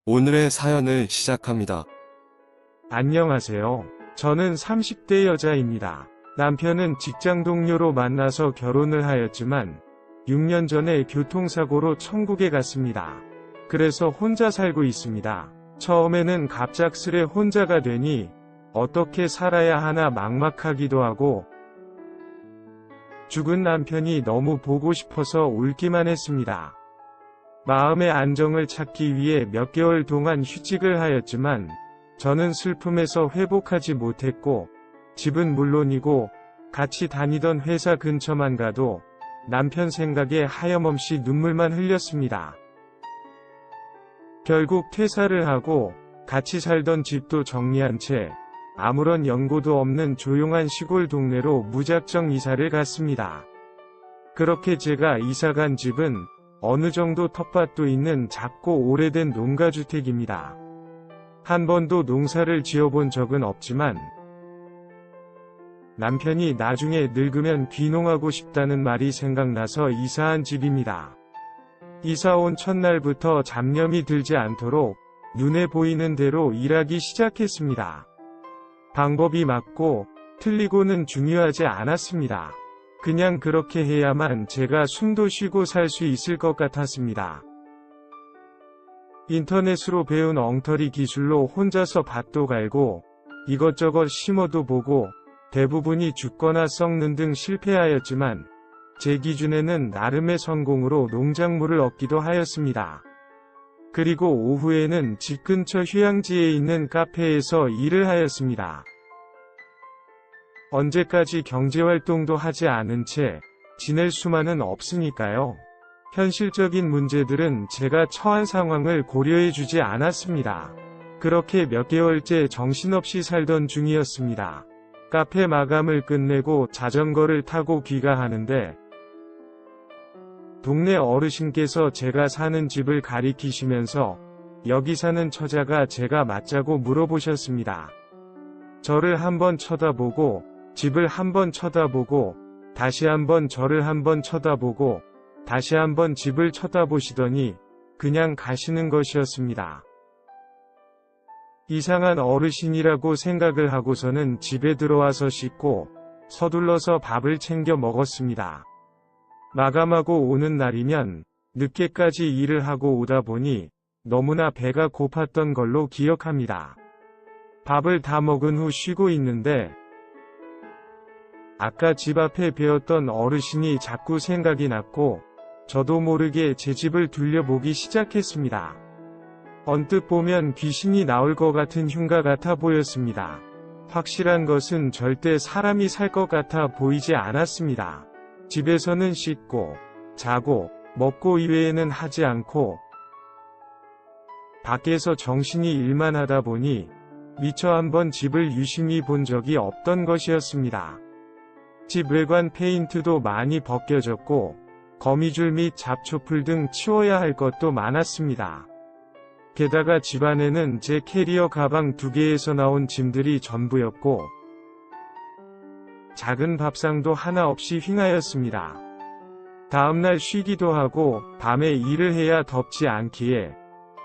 오늘의 사연을 시작합니다. 안녕하세요. 저는 30대 여자입니다. 남편은 직장 동료로 만나서 결혼을 하였지만 6년 전에 교통사고로 천국에 갔습니다. 그래서 혼자 살고 있습니다. 처음에는 갑작스레 혼자가 되니 어떻게 살아야 하나 막막하기도 하고 죽은 남편이 너무 보고 싶어서 울기만 했습니다. 마음의 안정을 찾기 위해 몇 개월 동안 휴직을 하였지만 저는 슬픔에서 회복하지 못했고 집은 물론이고 같이 다니던 회사 근처만 가도 남편 생각에 하염없이 눈물만 흘렸습니다. 결국 퇴사를 하고 같이 살던 집도 정리한 채 아무런 연고도 없는 조용한 시골 동네로 무작정 이사를 갔습니다. 그렇게 제가 이사간 집은 어느 정도 텃밭도 있는 작고 오래된 농가주택입니다. 한 번도 농사를 지어본 적은 없지만 남편이 나중에 늙으면 귀농하고 싶다는 말이 생각나서 이사한 집입니다. 이사 온 첫날부터 잡념이 들지 않도록 눈에 보이는 대로 일하기 시작했습니다. 방법이 맞고 틀리고는 중요하지 않았습니다. 그냥 그렇게 해야만 제가 숨도 쉬고 살 수 있을 것 같았습니다. 인터넷으로 배운 엉터리 기술로 혼자서 밭도 갈고 이것저것 심어도 보고 대부분이 죽거나 썩는 등 실패하였지만 제 기준에는 나름의 성공으로 농작물을 얻기도 하였습니다. 그리고 오후에는 집 근처 휴양지에 있는 카페에서 일을 하였습니다. 언제까지 경제활동도 하지 않은 채 지낼 수만은 없으니까요. 현실적인 문제들은 제가 처한 상황을 고려해주지 않았습니다. 그렇게 몇 개월째 정신없이 살던 중이었습니다. 카페 마감을 끝내고 자전거를 타고 귀가하는데 동네 어르신께서 제가 사는 집을 가리키시면서 여기 사는 처자가 제가 맞자고 물어보셨습니다. 저를 한번 쳐다보고 집을 한번 쳐다보고 다시 한번 저를 한번 쳐다보고 다시 한번 집을 쳐다보시더니 그냥 가시는 것이었습니다. 이상한 어르신이라고 생각을 하고서는 집에 들어와서 씻고 서둘러서 밥을 챙겨 먹었습니다. 마감하고 오는 날이면 늦게까지 일을 하고 오다 보니 너무나 배가 고팠던 걸로 기억합니다. 밥을 다 먹은 후 쉬고 있는데 아까 집 앞에 배웠던 어르신이 자꾸 생각이 났고 저도 모르게 제 집을 둘러보기 시작했습니다. 언뜻 보면 귀신이 나올 것 같은 흉가 같아 보였습니다. 확실한 것은 절대 사람이 살 것 같아 보이지 않았습니다. 집에서는 씻고, 자고, 먹고 이외에는 하지 않고 밖에서 정신이 일만 하다 보니 미처 한번 집을 유심히 본 적이 없던 것이었습니다. 집 외관 페인트도 많이 벗겨졌고 거미줄 및 잡초풀 등 치워야 할 것도 많았습니다. 게다가 집안에는 제 캐리어 가방 2개에서 나온 짐들이 전부였고 작은 밥상도 하나 없이 휑하였습니다. 다음날 쉬기도 하고 밤에 일을 해야 덥지 않기에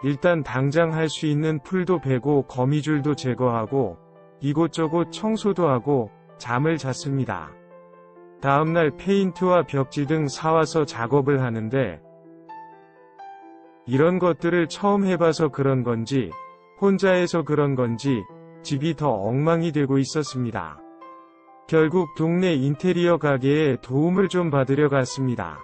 일단 당장 할 수 있는 풀도 베고 거미줄도 제거하고 이곳저곳 청소도 하고 잠을 잤습니다. 다음날 페인트와 벽지 등 사와서 작업을 하는데 이런 것들을 처음 해봐서 그런 건지 혼자 해서 그런 건지 집이 더 엉망이 되고 있었습니다. 결국 동네 인테리어 가게에 도움을 좀 받으려 갔습니다.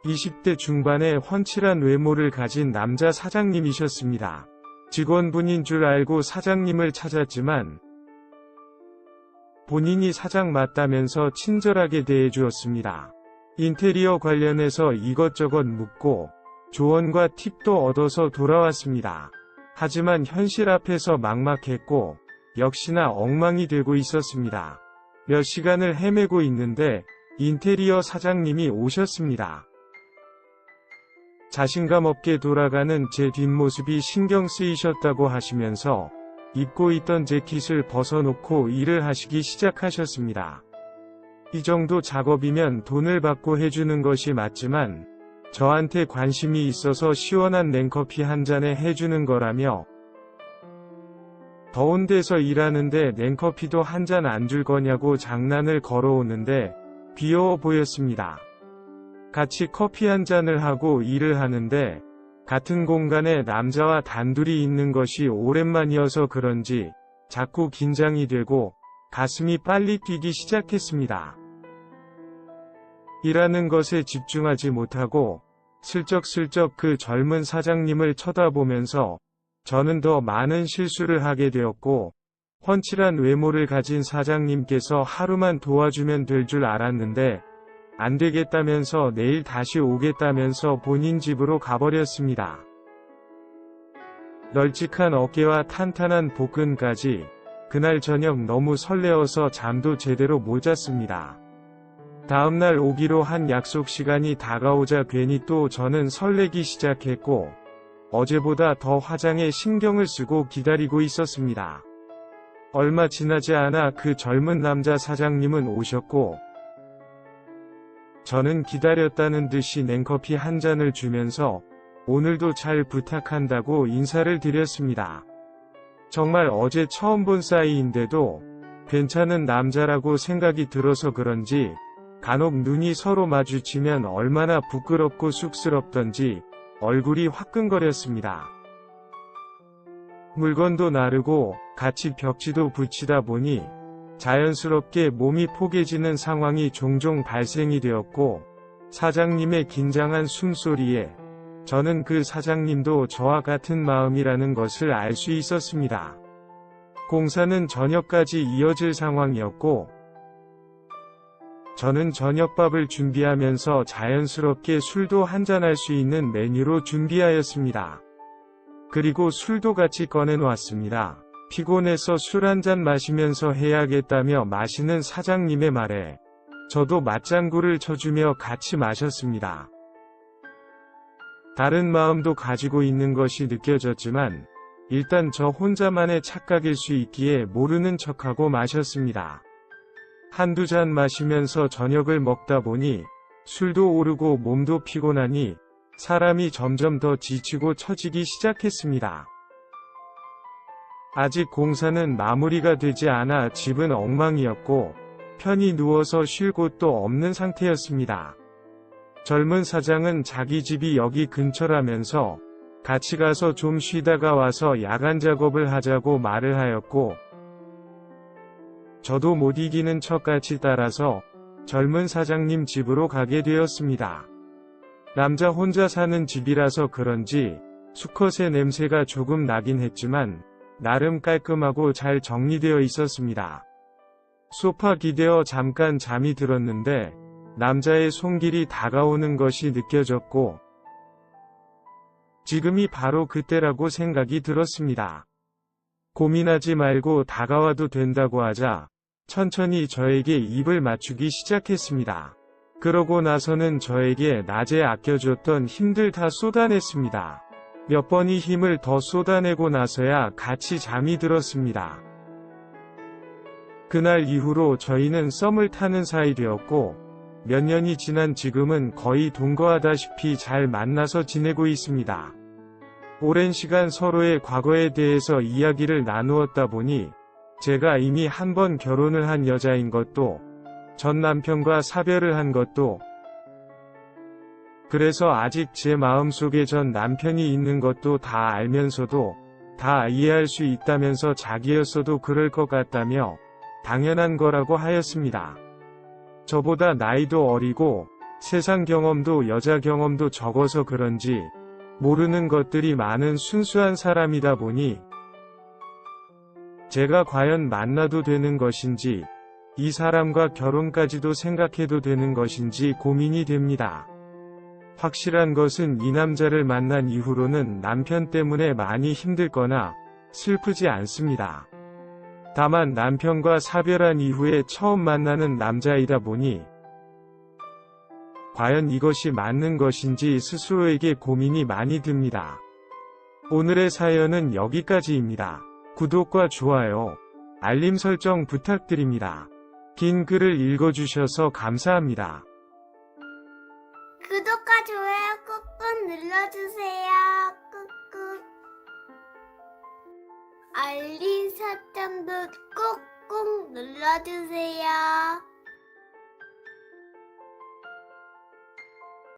20대 중반의 훤칠한 외모를 가진 남자 사장님이셨습니다. 직원분인 줄 알고 사장님을 찾았지만 본인이 사장 맞다면서 친절하게 대해주었습니다. 인테리어 관련해서 이것저것 묻고 조언과 팁도 얻어서 돌아왔습니다. 하지만 현실 앞에서 막막했고 역시나 엉망이 되고 있었습니다. 몇 시간을 헤매고 있는데 인테리어 사장님이 오셨습니다. 자신감 없게 돌아가는 제 뒷모습이 신경 쓰이셨다고 하시면서 입고 있던 재킷을 벗어놓고 일을 하시기 시작하셨습니다. 이 정도 작업이면 돈을 받고 해주는 것이 맞지만 저한테 관심이 있어서 시원한 냉커피 한 잔에 해주는 거라며 더운 데서 일하는데 냉커피도 한 잔 안 줄 거냐고 장난을 걸어오는데 귀여워 보였습니다. 같이 커피 한 잔을 하고 일을 하는데 같은 공간에 남자와 단둘이 있는 것이 오랜만이어서 그런지 자꾸 긴장이 되고 가슴이 빨리 뛰기 시작했습니다. 일하는 것에 집중하지 못하고 슬쩍슬쩍 그 젊은 사장님을 쳐다보면서 저는 더 많은 실수를 하게 되었고, 훤칠한 외모를 가진 사장님께서 하루만 도와주면 될 줄 알았는데 안 되겠다면서 내일 다시 오겠다면서 본인 집으로 가버렸습니다. 널찍한 어깨와 탄탄한 복근까지 그날 저녁 너무 설레어서 잠도 제대로 못 잤습니다. 다음날 오기로 한 약속 시간이 다가오자 괜히 또 저는 설레기 시작했고 어제보다 더 화장에 신경을 쓰고 기다리고 있었습니다. 얼마 지나지 않아 그 젊은 남자 사장님은 오셨고 저는 기다렸다는 듯이 냉커피 한 잔을 주면서 오늘도 잘 부탁한다고 인사를 드렸습니다. 정말 어제 처음 본 사이인데도 괜찮은 남자라고 생각이 들어서 그런지 간혹 눈이 서로 마주치면 얼마나 부끄럽고 쑥스럽던지 얼굴이 화끈거렸습니다. 물건도 나르고 같이 벽지도 붙이다 보니 자연스럽게 몸이 포개지는 상황이 종종 발생이 되었고 사장님의 긴장한 숨소리에 저는 그 사장님도 저와 같은 마음이라는 것을 알 수 있었습니다. 공사는 저녁까지 이어질 상황이었고 저는 저녁밥을 준비하면서 자연스럽게 술도 한잔할 수 있는 메뉴로 준비하였습니다. 그리고 술도 같이 꺼내놓았습니다. 피곤해서 술 한잔 마시면서 해야겠다며 마시는 사장님의 말에 저도 맞장구를 쳐주며 같이 마셨습니다. 다른 마음도 가지고 있는 것이 느껴졌지만 일단 저 혼자만의 착각일 수 있기에 모르는 척하고 마셨습니다. 한두 잔 마시면서 저녁을 먹다 보니 술도 오르고 몸도 피곤하니 사람이 점점 더 지치고 처지기 시작했습니다. 아직 공사는 마무리가 되지 않아 집은 엉망이었고 편히 누워서 쉴 곳도 없는 상태였습니다. 젊은 사장은 자기 집이 여기 근처라면서 같이 가서 좀 쉬다가 와서 야간 작업을 하자고 말을 하였고 저도 못 이기는 척같이 따라서 젊은 사장님 집으로 가게 되었습니다. 남자 혼자 사는 집이라서 그런지 수컷의 냄새가 조금 나긴 했지만 나름 깔끔하고 잘 정리되어 있었습니다. 소파 기대어 잠깐 잠이 들었는데 남자의 손길이 다가오는 것이 느껴졌고 지금이 바로 그때라고 생각이 들었습니다. 고민하지 말고 다가와도 된다고 하자 천천히 저에게 입을 맞추기 시작했습니다. 그러고 나서는 저에게 낮에 아껴줬던 힘들 다 쏟아냈습니다. 몇 번이 힘을 더 쏟아내고 나서야 같이 잠이 들었습니다. 그날 이후로 저희는 썸을 타는 사이 되었고 몇 년이 지난 지금은 거의 동거하다시피 잘 만나서 지내고 있습니다. 오랜 시간 서로의 과거에 대해서 이야기를 나누었다 보니 제가 이미 한 번 결혼을 한 여자인 것도 전 남편과 사별을 한 것도 그래서 아직 제 마음속에 전 남편이 있는 것도 다 알면서도 다 이해할 수 있다면서 자기였어도 그럴 것 같다며 당연한 거라고 하였습니다. 저보다 나이도 어리고 세상 경험도 여자 경험도 적어서 그런지 모르는 것들이 많은 순수한 사람이다 보니 제가 과연 만나도 되는 것인지 이 사람과 결혼까지도 생각해도 되는 것인지 고민이 됩니다. 확실한 것은 이 남자를 만난 이후로는 남편 때문에 많이 힘들거나 슬프지 않습니다. 다만 남편과 사별한 이후에 처음 만나는 남자이다 보니 과연 이것이 맞는 것인지 스스로에게 고민이 많이 듭니다. 오늘의 사연은 여기까지입니다. 구독과 좋아요, 알림 설정 부탁드립니다. 긴 글을 읽어주셔서 감사합니다. 구독과 좋아요 눌러주세요. 꾹꾹. 알림 설정도 꾹꾹 눌러주세요.